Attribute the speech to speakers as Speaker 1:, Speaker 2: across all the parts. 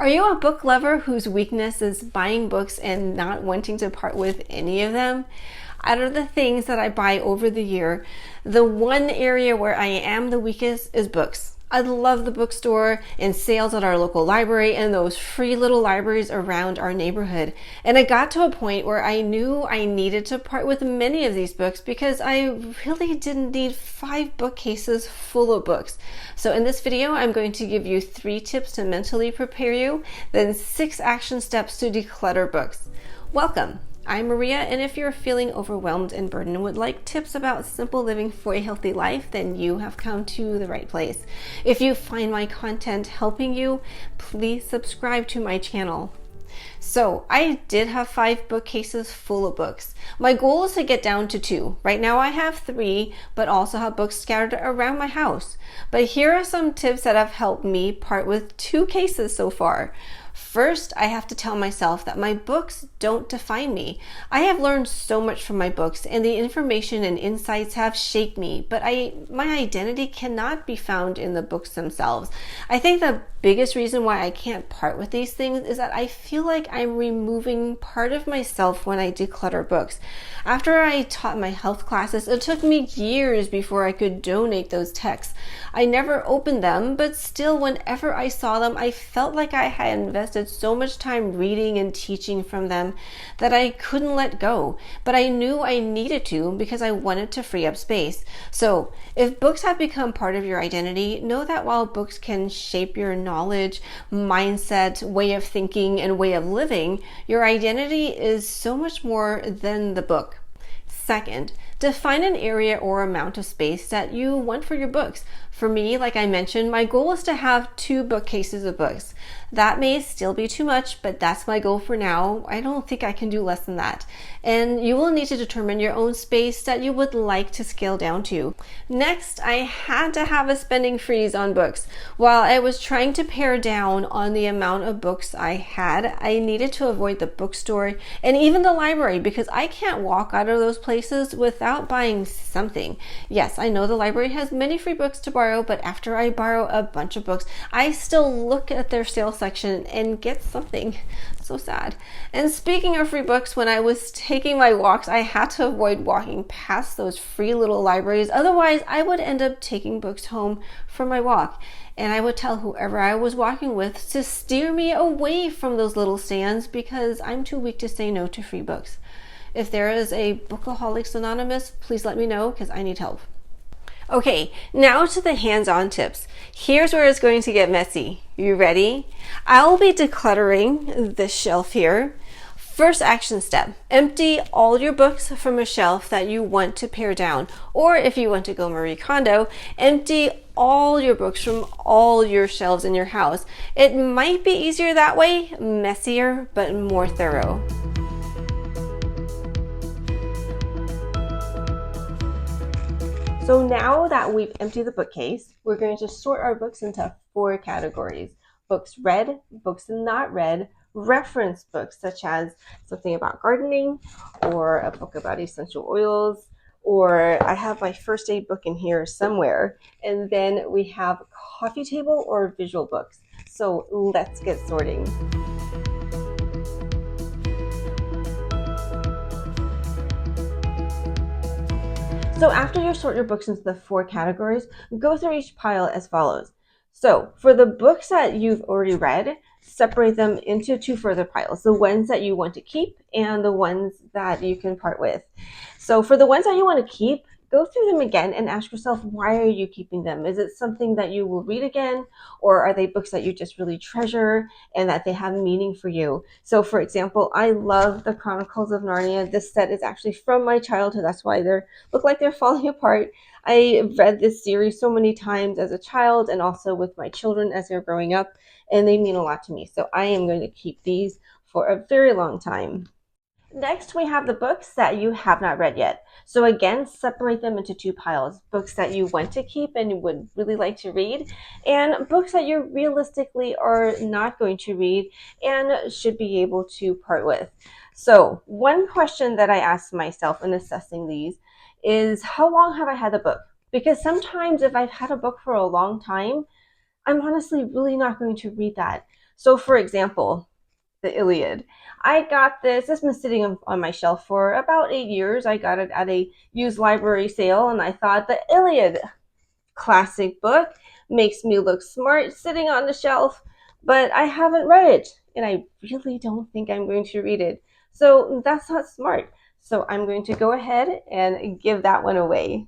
Speaker 1: Are you a book lover whose weakness is buying books and not wanting to part with any of them? Out of the things that I buy over the year, the one area where I am the weakest is books. I love the bookstore and sales at our local library and those free little libraries around our neighborhood. And I got to a point where I knew I needed to part with many of these books because I really didn't need 5 bookcases full of books. So in this video, I'm going to give you 3 tips to mentally prepare you, then 6 action steps to declutter books. Welcome. I'm Maria, and if you're feeling overwhelmed and burdened and would like tips about simple living for a healthy life, then you have come to the right place. If you find my content helping you, please subscribe to my channel. So I did have 5 bookcases full of books. My goal is to get down to 2. Right now I have 3, but also have books scattered around my house. But here are some tips that have helped me part with 2 cases so far. First, I have to tell myself that my books don't define me. I have learned so much from my books, and the information and insights have shaped me, but my identity cannot be found in the books themselves. I think the biggest reason why I can't part with these things is that I feel like I'm removing part of myself when I declutter books. After I taught my health classes, it took me years before I could donate those texts. I never opened them, but still whenever I saw them, I felt like I had invested so much time reading and teaching from them that I couldn't let go. But I knew I needed to because I wanted to free up space. So if books have become part of your identity, know that while books can shape your knowledge, mindset, way of thinking, and way of living, your identity is so much more than the book. Second, define an area or amount of space that you want for your books. For me, like I mentioned, my goal is to have 2 bookcases of books. That may still be too much, but that's my goal for now. I don't think I can do less than that. And you will need to determine your own space that you would like to scale down to. Next, I had to have a spending freeze on books. While I was trying to pare down on the amount of books I had, I needed to avoid the bookstore and even the library because I can't walk out of those places without buying something. Yes, I know the library has many free books to borrow, but after I borrow a bunch of books, I still look at their sale section and get something. So sad. And speaking of free books, when I was taking my walks, I had to avoid walking past those free little libraries. Otherwise, I would end up taking books home for my walk. And I would tell whoever I was walking with to steer me away from those little stands because I'm too weak to say no to free books. If there is a Bookaholics Anonymous, please let me know because I need help. Okay, now to the hands-on tips. Here's where it's going to get messy. You ready? I'll be decluttering this shelf here. First action step, empty all your books from a shelf that you want to pare down. Or if you want to go Marie Kondo, empty all your books from all your shelves in your house. It might be easier that way, messier, but more thorough. So now that we've emptied the bookcase, we're going to sort our books into 4 categories. Books read, books not read, reference books such as something about gardening or a book about essential oils, or I have my first aid book in here somewhere. And then we have coffee table or visual books. So let's get sorting. So after you sort your books into the 4 categories, go through each pile as follows. So for the books that you've already read, separate them into 2 further piles, the ones that you want to keep and the ones that you can part with. So for the ones that you want to keep, go through them again and ask yourself, why are you keeping them? Is it something that you will read again? Or are they books that you just really treasure and that they have meaning for you? So for example, I love the Chronicles of Narnia. This set is actually from my childhood. That's why they look like they're falling apart. I read this series so many times as a child and also with my children as they're growing up, and they mean a lot to me. So I am going to keep these for a very long time. Next, we have the books that you have not read yet. So again, separate them into 2 piles. Books that you want to keep and you would really like to read, and books that you realistically are not going to read and should be able to part with. So one question that I ask myself in assessing these is, how long have I had the book? Because sometimes if I've had a book for a long time, I'm honestly really not going to read that. So for example, the Iliad. I got this. It's been sitting on my shelf for about 8 years. I got it at a used library sale, and I thought the Iliad, classic book, makes me look smart sitting on the shelf, but I haven't read it, and I really don't think I'm going to read it. So that's not smart. So I'm going to go ahead and give that one away.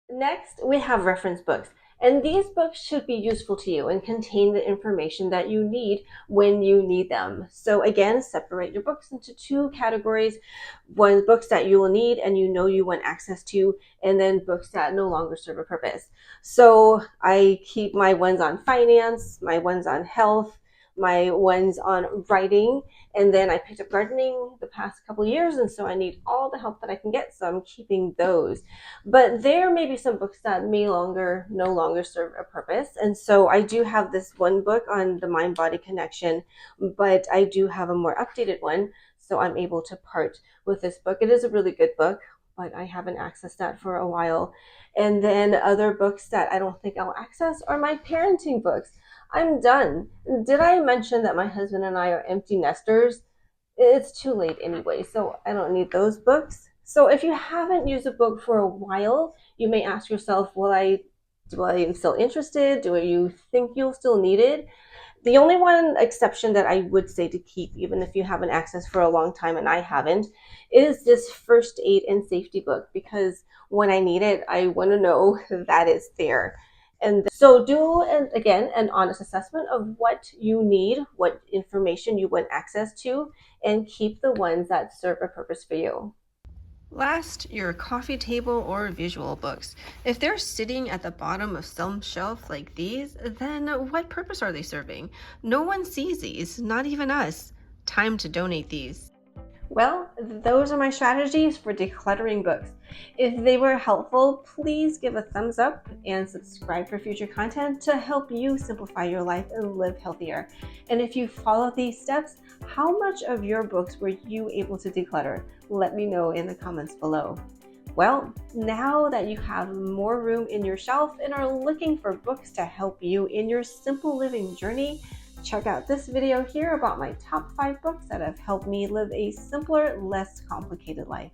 Speaker 1: Next, we have reference books. And these books should be useful to you and contain the information that you need when you need them. So again, separate your books into two categories. One, books that you will need and you know you want access to, and then books that no longer serve a purpose. So I keep my ones on finance, my ones on health, my ones on writing, and then I picked up gardening the past couple years, and so I need all the help that I can get, so I'm keeping those. But there may be some books that no longer serve a purpose, and so I do have this one book on the mind-body connection, but I do have a more updated one, so I'm able to part with this book. It is a really good book, but I haven't accessed that for a while. And then other books that I don't think I'll access are my parenting books. I'm done. Did I mention that my husband and I are empty nesters? It's too late anyway, so I don't need those books. So if you haven't used a book for a while, you may ask yourself, do I am still interested? Do you think you'll still need it? The only one exception that I would say to keep, even if you haven't accessed for a long time and I haven't, is this first aid and safety book, because when I need it, I want to know that it's there. And so do, again, an honest assessment of what you need, what information you want access to, and keep the ones that serve a purpose for you. Last, your coffee table or visual books. If they're sitting at the bottom of some shelf like these, then what purpose are they serving? No one sees these, not even us. Time to donate these. Well, those are my strategies for decluttering books. If they were helpful, please give a thumbs up and subscribe for future content to help you simplify your life and live healthier. And if you follow these steps, how much of your books were you able to declutter? Let me know in the comments below. Well, now that you have more room in your shelf and are looking for books to help you in your simple living journey, check out this video here about my top 5 books that have helped me live a simpler, less complicated life.